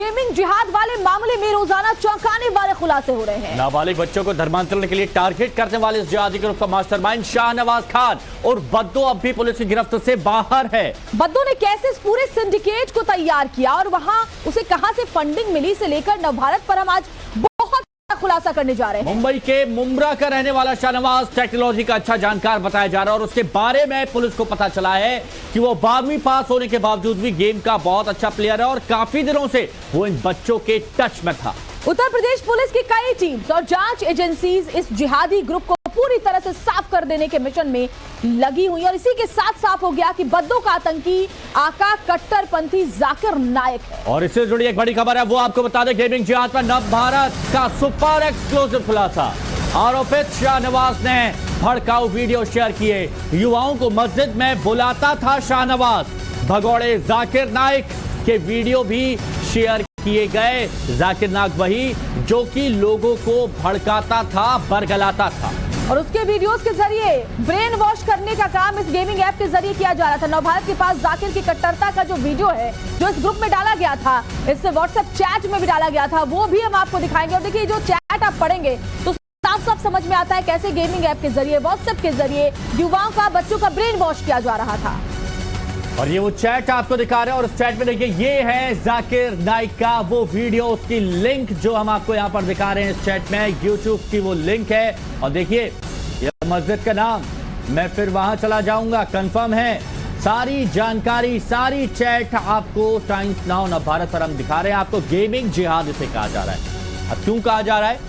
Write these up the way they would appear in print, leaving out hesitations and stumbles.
Gaming जिहाद वाले मामले में रोजाना चौंकाने वाले खुलासे हो रहे हैं। नाबालिग बच्चों को धर्मांतरण के लिए टारगेट करने वाले इस जिहादी ग्रुप का मास्टरमाइंड शाहनवाज खान और बद्दो अब भी पुलिस की गिरफ्त से बाहर है। बद्दो ने कैसे इस पूरे सिंडिकेट को तैयार किया और वहां उसे कहां से फंडिंग मिली से लेकर नवभारत पर हम आज बहुत खुलासा करने जा रहे हैं। मुंबई के मुंब्रा का रहने वाला शाहनवाज टेक्नोलॉजी का अच्छा जानकार बताया जा रहा है और उसके बारे में पुलिस को पता चला है कि वो 12वीं पास होने के बावजूद भी गेम का बहुत अच्छा प्लेयर है और काफी दिनों से वो इन बच्चों के टच में था। उत्तर प्रदेश पुलिस की कई टीम्स और जांच एजेंसीज इस जिहादी ग्रुप को पूरी तरह से साफ कर देने के मिशन में लगी हुई और इसी के साथ साफ हो गया कि बद्दो का आतंकी आका कट्टरपंथी जाकिर नाइक है। और इससे जुड़ी एक बड़ी खबर है, वो आपको बता दें, गेमिंग जिहाद पर नवभारत का सुपर एक्सक्लूसिव खुलासा। आरोपित शाहनवाज ने भड़काऊ वीडियो शेयर किए। युवाओं को मस्जिद में बुलाता था शाहनवाज। भगोड़े जाकिर नाइक के वीडियो भी शेयर किए गए। जाकिर नाइक वही जो कि लोगों को भड़काता था, बरगलाता था और उसके वीडियोस के जरिए ब्रेन वॉश करने का काम इस गेमिंग ऐप के जरिए किया जा रहा था। नवभारत के पास जाकिर की कट्टरता का जो वीडियो है जो इस ग्रुप में डाला गया था, इससे व्हाट्सएप चैट में भी डाला गया था, वो भी हम आपको दिखाएंगे। और देखिए जो चैट आप पढ़ेंगे तो साफ साफ समझ में आता है कैसे गेमिंग ऐप के जरिए व्हाट्सएप के जरिए युवाओं का, बच्चों का ब्रेन वॉश किया जा रहा था। और ये वो चैट आपको दिखा रहे हैं और उस चैट में देखिए ये है जाकिर नाइक का वो वीडियो, उसकी लिंक जो हम आपको यहां पर दिखा रहे हैं इस चैट में, यूट्यूब की वो लिंक है। और देखिए ये मस्जिद का नाम, मैं फिर वहां चला जाऊंगा, कंफर्म है। सारी जानकारी, सारी चैट आपको टाइम्स नाउ नवभारत पर हम दिखा रहे हैं। आपको गेमिंग जिहाद इसे कहा जा रहा है। अब क्यों कहा जा रहा है?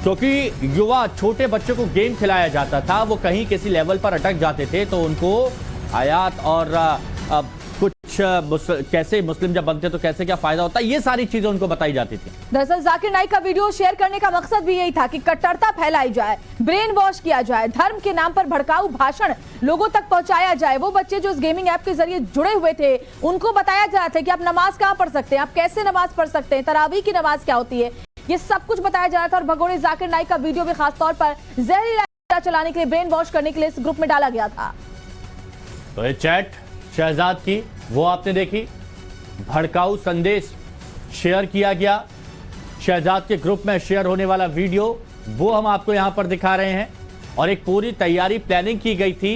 क्योंकि युवा, छोटे बच्चों को गेम खिलाया जाता था, वो कहीं किसी लेवल पर अटक जाते थे तो उनको आयात और कुछ कैसे मुस्लिम जब बनते तो कैसे क्या फायदा होता है, ये सारी चीजें उनको बताई जाती थी। दरअसल जाकिर नाइक का वीडियो शेयर करने का मकसद भी यही था कि कट्टरता फैलाई जाए, ब्रेन वॉश किया जाए, धर्म के नाम पर भड़काऊ भाषण लोगों तक पहुंचाया जाए। वो बच्चे जो इस गेमिंग ऐप के जरिए जुड़े हुए थे उनको बताया जा रहा था कि आप नमाज कहां पढ़ सकते हैं, आप कैसे नमाज पढ़ सकते हैं, तरावी की नमाज क्या होती है, ये सब कुछ बताया जा रहा था। और भगोड़े जाकिर नाइक का वीडियो भी खासतौर पर जहरीला चलाने के लिए, ब्रेन वॉश करने के लिए इस ग्रुप में डाला गया था। तो ये चैट शहजाद की वो आपने देखी, भड़काऊ संदेश शेयर किया गया। शहजाद के ग्रुप में शेयर होने वाला वीडियो वो हम आपको यहां पर दिखा रहे हैं। और एक पूरी तैयारी, प्लानिंग की गई थी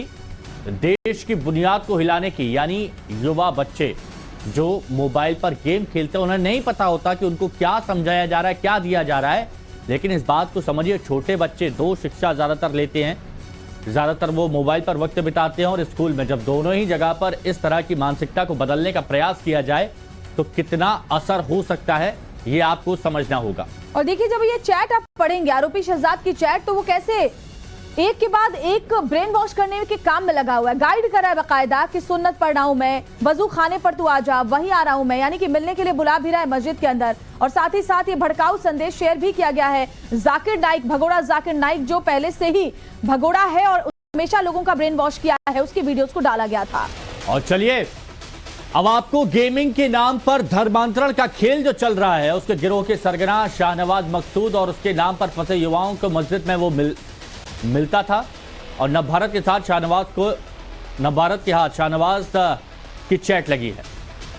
देश की बुनियाद को हिलाने की, यानी युवा बच्चे जो मोबाइल पर गेम खेलते हैं उन्हें नहीं पता होता कि उनको क्या समझाया जा रहा है, क्या दिया जा रहा है। लेकिन इस बात को समझिए, छोटे बच्चे दो शिक्षा ज्यादातर लेते हैं, ज्यादातर वो मोबाइल पर वक्त बिताते हैं और स्कूल में। जब दोनों ही जगह पर इस तरह की मानसिकता को बदलने का प्रयास किया जाए तो कितना असर हो सकता है ये आपको समझना होगा। और देखिए जब ये चैट आप पढ़ेंगे, आरोपी शहजाद की चैट, तो वो कैसे एक के बाद एक ब्रेन वॉश करने के काम में लगा हुआ है। गाइड कर रहा है बाकायदा कि सुन्नत पढ़ रहा हूं मैं, वजू खाने पर तू आ जा, वही आ रहा हूं मैं, यानी कि मिलने के लिए बुला भी रहा है मस्जिद के अंदर। और साथ ही साथ ये भड़काऊ संदेश शेयर भी किया गया है। जाकिर नाइक, भगोड़ा जाकिर नाइक जो पहले से ही भगोड़ा है और हमेशा लोगों का ब्रेन वॉश किया है, उसकी वीडियोस को डाला गया था। और चलिए अब आपको गेमिंग के नाम पर धर्मांतरण का खेल जो चल रहा है, उसके गिरोह के सरगना शाहनवाज मकसूद और उसके नाम पर फंसे युवाओं को मस्जिद में वो मिलता था। और नवभारत के साथ शाहनवाज को, नवभारत के हाथ शाहनवाज की चैट लगी है।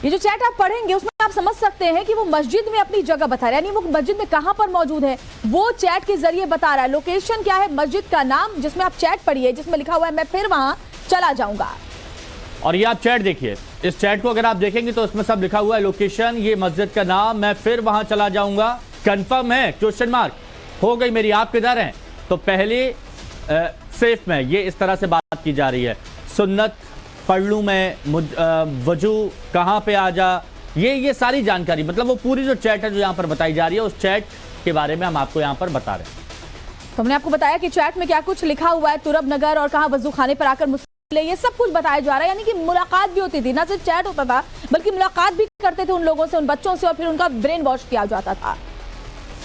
ये जो चैट आप पढ़ेंगे उसमें आप समझ सकते हैं कि वो मस्जिद में अपनी जगह बता रहा है, यानी वो मस्जिद में कहां पर मौजूद है वो चैट के जरिए बता रहा है। लोकेशन क्या है, मस्जिद का नाम, जिसमें आप चैट पढ़िए, जिसमें लिखा हुआ है मैं फिर वहां चला जाऊंगा। और ये आप चैट देखिए, इस चैट को अगर आप देखेंगे तो इसमें सब लिखा हुआ है, लोकेशन, ये मस्जिद का नाम, मैं फिर वहां चला जाऊंगा, कंफर्म है, क्वेश्चन मार्क, हो गई मेरी, आप किधर हैं? तो पहले सेफ में ये इस तरह से बात की जा रही है, सुन्नत पढ़ लूं मैं, वजू कहां पे आ जा, ये सारी जानकारी, मतलब वो पूरी जो चैट है जो यहां पर बताई जा रही है, उस चैट के बारे में हम आपको यहां पर बता रहे हैं। तो हमने आपको बताया कि चैट में क्या कुछ लिखा हुआ है, तुरब नगर और कहां वजू खाने पर आकर मुस्लिम, ये सब कुछ बताया जा रहा है। यानी कि मुलाकात भी होती थी, ना सिर्फ चैट होता था बल्कि मुलाकात भी करते थे उन लोगों से, उन बच्चों से, और फिर उनका ब्रेन वॉश किया जाता था।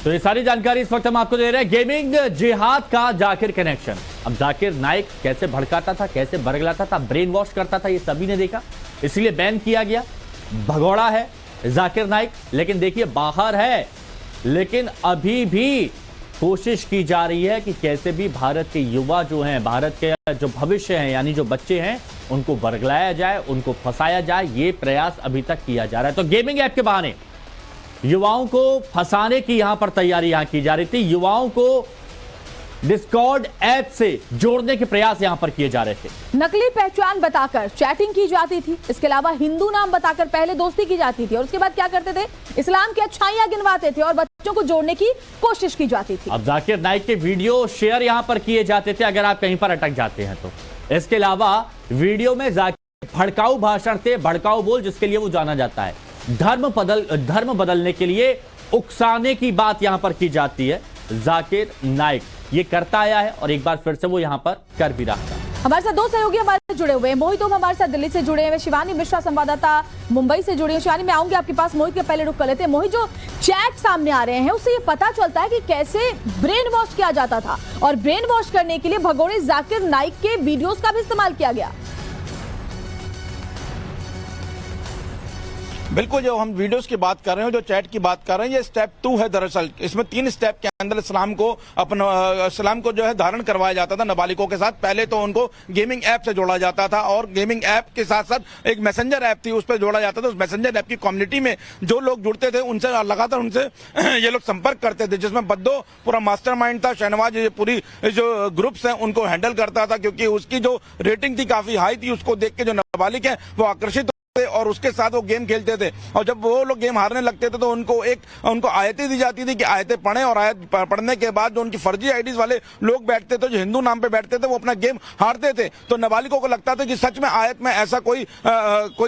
तो ये सारी जानकारी इस वक्त हम आपको दे रहे हैं। गेमिंग जिहाद का जाकिर कनेक्शन, अब जाकिर नाइक कैसे भड़काता था, कैसे बरगलाता था, ब्रेन वॉश करता था, ये सभी ने देखा, इसलिए बैन किया गया। भगोड़ा है जाकिर नाइक, लेकिन देखिए बाहर है, लेकिन अभी भी कोशिश की जा रही है कि कैसे भी भारत के युवा जो हैं, भारत के जो भविष्य हैं, यानी जो बच्चे हैं, उनको बरगलाया जाए, उनको फंसाया जाए, ये प्रयास अभी तक किया जा रहा है। तो गेमिंग ऐप के बहाने युवाओं को फंसाने की यहां पर तैयारी यहां की जा रही थी। युवाओं को डिस्कॉर्ड ऐप से जोड़ने के प्रयास यहां पर किए जा रहे थे। नकली पहचान बताकर चैटिंग की जाती थी। इसके अलावा हिंदू नाम बताकर पहले दोस्ती की जाती थी और उसके बाद क्या करते थे, इस्लाम की अच्छाइयां गिनवाते थे और बच्चों को जोड़ने की कोशिश की जाती थी। अब जाकिर नाइक के वीडियो शेयर यहां पर किए जाते थे अगर आप कहीं पर अटक जाते हैं तो। इसके अलावा वीडियो में जाकिर भड़काऊ भाषण थे, भड़काऊ बोल जिसके लिए वो जाना जाता है। धर्म बदलने के लिए उकसाने की बात यहां पर की जाती है। जाकिर नाइक ये करता आया है और एक बार फिर से वो यहां पर कर भी रहा था। हमारे साथ दो सहयोगी हमारे साथ जुड़े हुए हैं। मोहित ओम हमारे साथ दिल्ली से जुड़े हैं, शिवानी मिश्रा संवाददाता मुंबई से जुड़ी है। शिवानी, मैं आऊंगी आपके पास। मोहित के पहले रुक कर लेते हैं। मोहित, जो चैट सामने आ रहे हैं उससे ये पता चलता है कि कैसे ब्रेन वॉश किया जाता था और ब्रेन वॉश करने के लिए भगोड़े जाकिर नाइक के वीडियोस का भी इस्तेमाल किया गया। बिल्कुल, जो हम वीडियोस की बात कर रहे हैं, जो चैट की बात कर रहे हैं, ये स्टेप 2 है। दरअसल इसमें 3 स्टेप के अंदर इस्लाम को जो है धारण करवाया जाता था नाबालिगों के साथ। पहले तो उनको गेमिंग ऐप से जोड़ा जाता था और गेमिंग ऐप के साथ साथ एक मैसेंजर ऐप थी, उस पर जोड़ा जाता था। उस मैसेंजर ऐप की कम्युनिटी में जो लोग जुड़ते थे उनसे लगातार उनसे ये लोग संपर्क करते थे, जिसमें बद्दो पूरा मास्टरमाइंड था। शहनवाज ये पूरी जो ग्रुप्स हैं उनको हैंडल करता था, क्योंकि उसकी जो रेटिंग थी काफी हाई थी। उसको देख के जो नाबालिग है वो आकर्षित और उसके साथ वो गेम खेलते थे। और जब वो लोग गेम हारने लगते थे तो उनको आयतें दी जाती थी कि आयतें पढ़ें, और आयत पढ़ने के बाद जो उनकी फर्जी आईडीज वाले लोग बैठते थे, जो हिंदू नाम पे बैठते थे, वो अपना गेम हारते थे। तो नाबालिगों को लगता था कि सच में आयत में ऐसा कोई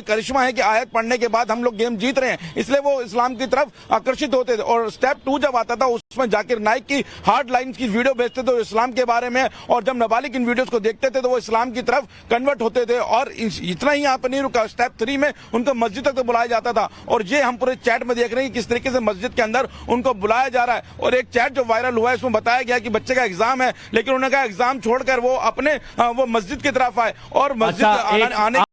करिश्मा है कि आयत पढ़ने के बाद हम लोग गेम जीत रहे हैं, इसलिए वो इस्लाम की तरफ आकर्षित होते थे। और स्टेप 2 जब आता था उसमें जाकिर नाइक की हार्ड लाइन्स की वीडियो भेजते थे इस्लाम के बारे में, और जब नाबालिग इन वीडियोस को देखते थे तो वो इस्लाम की तरफ कन्वर्ट होते थे। और इतना ही यहाँ पर नहीं रुका, स्टेप 3 में उनको मस्जिद तक तो बुलाया जाता था। और ये हम पूरे चैट में देख रहे हैं कि किस तरीके से मस्जिद के अंदर उनको बुलाया जा रहा है। और एक चैट जो वायरल हुआ है इसमें बताया गया कि बच्चे का एग्जाम है, लेकिन उन्होंने कहा एग्जाम छोड़कर वो अपने वो मस्जिद की तरफ आए और मस्जिद आने